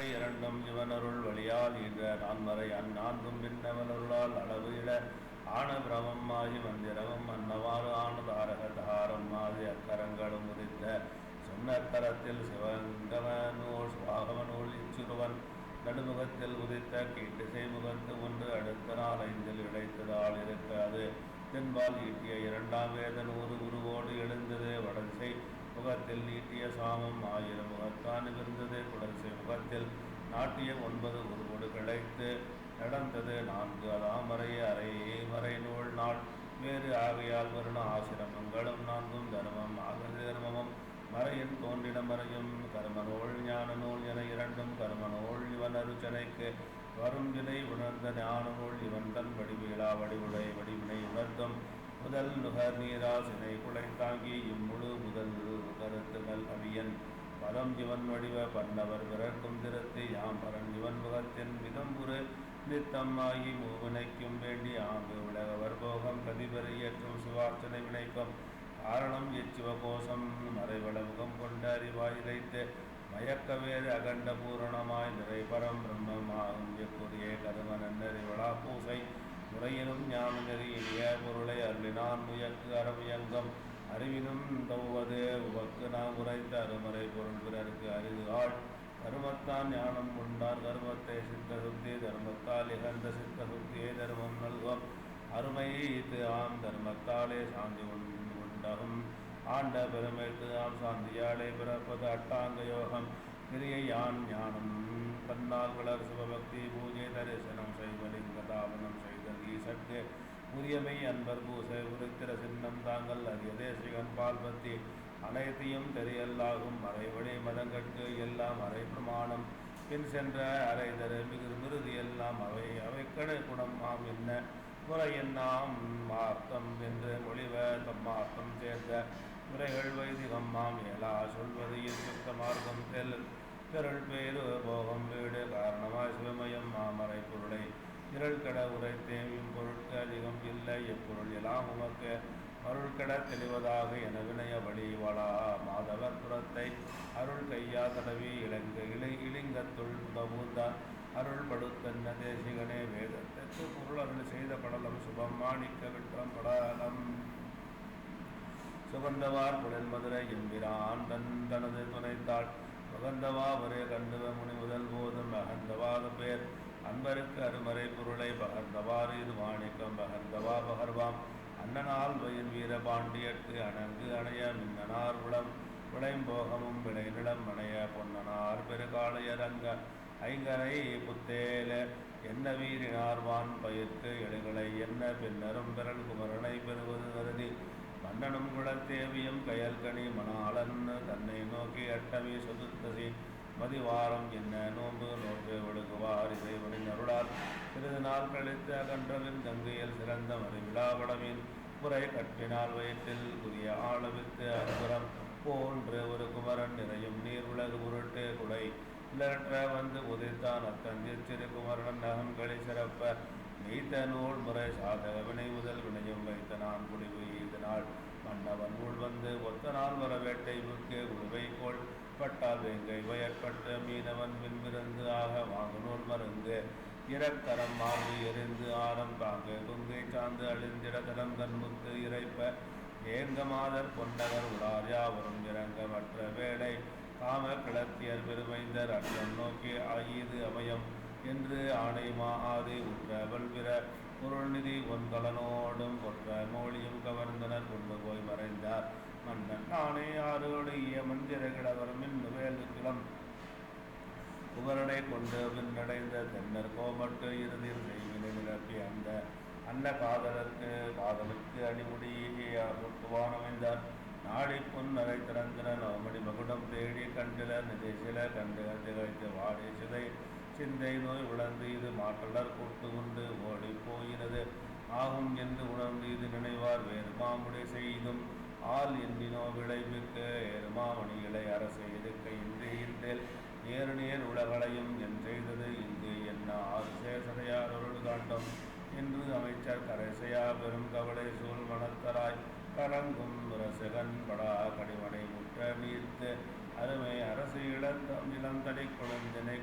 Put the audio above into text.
அவை இரண்டும் இவனருள் வழியால் ஈன்ற நான்மறை அந்நான்கும் பின்னவனருளால் அளவு இட ஆன பிரமம் ஆகி மந்திரமும் அன்னவாறு ஆனதாரக தாரம் ஆதி அக்கரங்களும் உதித்த சொன்னக்கரத்தில் சிவங்கமநூல் சுவாகமநூல் இச்சுருவன் நடுமுகத்தில் உதித்த கீட்டிசை முகத்து ஒன்று அடுத்த நாள் ஐந்தில் இழைத்ததால் இருக்காது தென்பால் ஈட்டிய இரண்டாம் வேத நூறு உருவோடு எழுந்தது வடதிசை முகத்தில் நீட்டிய சாமம் ஆயிரம் முகத்தான் இருந்தது குடல்சை முகத்தில் நாட்டிய 9 உருவோடு கிடைத்து நடந்தது 4 அதாமறை அரைமறை நூல் நாள் வேறு ஆகையால் வருண ஆசிரமங்களும் 4 தர்மம் ஆகது தர்மமும் மறையின் தோன்றின மறையும் கர்மநூல் ஞான நூல் என இரண்டும் கர்மநூல் இவன் அருச்சனைக்கு வரும் வினை உணர்ந்த ஞான நூல் இவன் தன் வடிவீழா வடிவுடை வடிவினை உணர்த்தும் முதல் நுகர் நீராசினை குலை தாங்கி இம்முழு முதல் கருத்துகள் அவியன் பரம் இவன் வடிவ பன்னவர் பிறக்கும் திருத்தி யாம் பரன் இவன் முகத்தின் விதம்புரு நித்தம்மாகி மூவினைக்கும் வேண்டி ஆங்கு விலகவர் போகம் கதிபெறி ஏற்றும் சிவார்ச்சனை வினைக்கும் காரணம் இச்சிவகோஷம் மறைவள முகம் கொண்டு அறிவாய் இறைத்து மயக்க வேறு அகண்ட பூரணமாய் நிறைபரம் பிரம்மமாகும் எக்குரிய கரும நன்னறிவளா பூசை முறையினும் ஞான நெறி இனிய பொருளை அருளினான் முயக்கு அறமுயங்கம் அறிவினும் தௌவது உவக்கு நாம் உரைத்த அருமறை பொருள் பிறருக்கு அரிது ஆள் கருமத்தான் ஞானம் உண்டார் கருமத்தை சித்த சுத்தி தர்மத்தால் இகந்த சித்த சுத்தியை தர்மம் நல்கும் அருமைத்து ஆம் தர்மத்தாலே சாந்தி உண்டகும் ஆண்ட பெருமைத்து ஆம் சாந்தியாலே பிறப்பது அட்டாங்க யோகம் கிரியை யான் ஞானம் தன்னால் வளர் சிவபக்தி பூஜை தரிசனம் செய்வலிங்க தாபனம் செய்தல் ஈசற்கு உரியமை அன்பர் பூசை உருத்திர சின்னம் தாங்கள் அரிய தேசிகன் பால்பத்தி அனைத்தையும் தெரியல்லாகும் மறைவழி மதங்கட்கு எல்லாம் அரை பிரமாணம் பின் சென்ற அரைதரு மிருதி எல்லாம் அவைக்கடை குணம் ஆம் என்ன முறை என்னாம் மார்த்தம் என்று மொழிவ தம்மார்த்தம் சேர்ந்த முறைகள் வைதிகம் மாம் இயலா சொல்வது சுத்த மார்க்கம் திரள் பேரு போகம் வீடு காரணமாய் சிவமயம் மாமறை பொருளை திரள் கட உரைத்தேயும் பொருட்கு அதிகம் இல்லை எப்பொருள் எல்லாம் உமக்கு அருள் கட தெளிவதாக என வினய வழி வளா மாதவர் புறத்தை அருள் கையா தடவி இளிங்கத்துள் புதபூந்தான் அருள் படுத்தன்ன தேசிகனே வேதத்திற்கு பொருள் அருள் செய்த படலம் சுபம் மாணிக்க விட்டம் படலம் சுகந்தவார் புழல் மதுரை எம்பிரான் தனது துணைத்தாள் சுகந்தவா ஒரே கண்டுவ முனி முதல் போதும் பகந்தவாத பேர் அன்பருக்கு அருமறை பொருளை பகர்ந்தவாறு இது மாணிக்கம் பகர்ந்தவா பகர்வாம் அண்ணனால் வயின் வீர பாண்டியற்கு அணங்கு அணைய மின்னனார் விளைம்போகமும் விளை நிலம் அணைய பொன்னனார் பெருகாளையரங்க ஐங்கரை புத்தேல என்ன வீரினார்வான் பயிர்க்கு எழுகளை என்ன பின்னரும் பெறல் குமரனை பெறுவது கருதி மன்னனும் குலத்தேவியும் கயல்கனி மணாளன் தன்னை நோக்கி அட்டவி சதுர்த்தசி மதிவாரம் என்ன நோன்பு நோக்கு ஒழுகுவார் இறைவனின் அருளால் சிறிது நாள் கழித்து அகன்றவின் கங்கையில் சிறந்த மறிவிழாபடமின் புரை கட்டினால் வயிற்றில் புதிய ஆளவித்து அன்புறம் போன்று ஒரு குமரன் நிறையும் நீர் உலகு உருட்டு குடை இலற்ற வந்து உதைத்தான் அத்தஞ்சிற் சிறு குமரன் நகங்களை சிறப்ப நீத்த நூல் முறை சாதக வினை முதல் வினையும் வைத்த நான் குடிவு ஈதனால் மன்னவன் உள் வந்து ஒத்த நாள் வர வேட்டை விற்கு உழுவை கோள் பட்டால் வேங்கை வயற்பட்ட மீனவன் பின்பிறந்து ஆக வாங்கு நூல் மருந்து இறக்கரம் மார்பு எரிந்து ஆரம் தாங்க குங்கை சார்ந்து அழிந்திட தடம் கண்முத்து இறைப்ப ஏங்க மாதர் பொன்னகர் உளார் யாவரும் இறங்க மற்ற வேடை காம கிளத்தியர் பெருமைந்தர் அண்ணன் நோக்கி ஆகியது அமயம் என்று ஆணைமா ஆதி உற்ற வல்விர பொருள்நிதி ஒன்கலனோடும் கொற்ற மொழியும் கவர்ந்தனர் கொண்டு போய் மறைந்தார் மன்னன் நானே ஆரோடு மந்திர கிழவர் மின்னுவேலு கிளம் குமரனை கொண்டு பின்னடைந்த தென்னர் கோமட்டு இறுதியில் செய்வினை நிரப்பி அந்த அன்ன காதலுக்கு அடிமுடியே அமைந்தார் நாடி பொன்னரை திறந்தன நவமணி மகுடம் தேடி கண்டில நிதிசில கண்டு திகைத்து வாடி சிந்தை நோய் உணர்ந்து இது மாற்றலர் கூட்டு கொண்டு ஓடி போயினது ஆகும் என்று உணர்ந்து இது நினைவார் வேறு மாமுடி செய்தும் ஆள் எண்ணினோ விளைவிற்கு ஏறுமாமணிகளை அரசை இருக்க இன்றில் நேரு நேர் உலகளையும் என் செய்தது இங்கு என்ன ஆறு சேசடையார் அருள் காட்டும் என்று அமைச்சர் கரைசையா பெரும் கவலை சூழ் மணத்தராய் கலங்கும் ரசகன் படா கடிமடை முற்ற நீர்த்து அருமை அரசு இளந்தடி குழந்தினை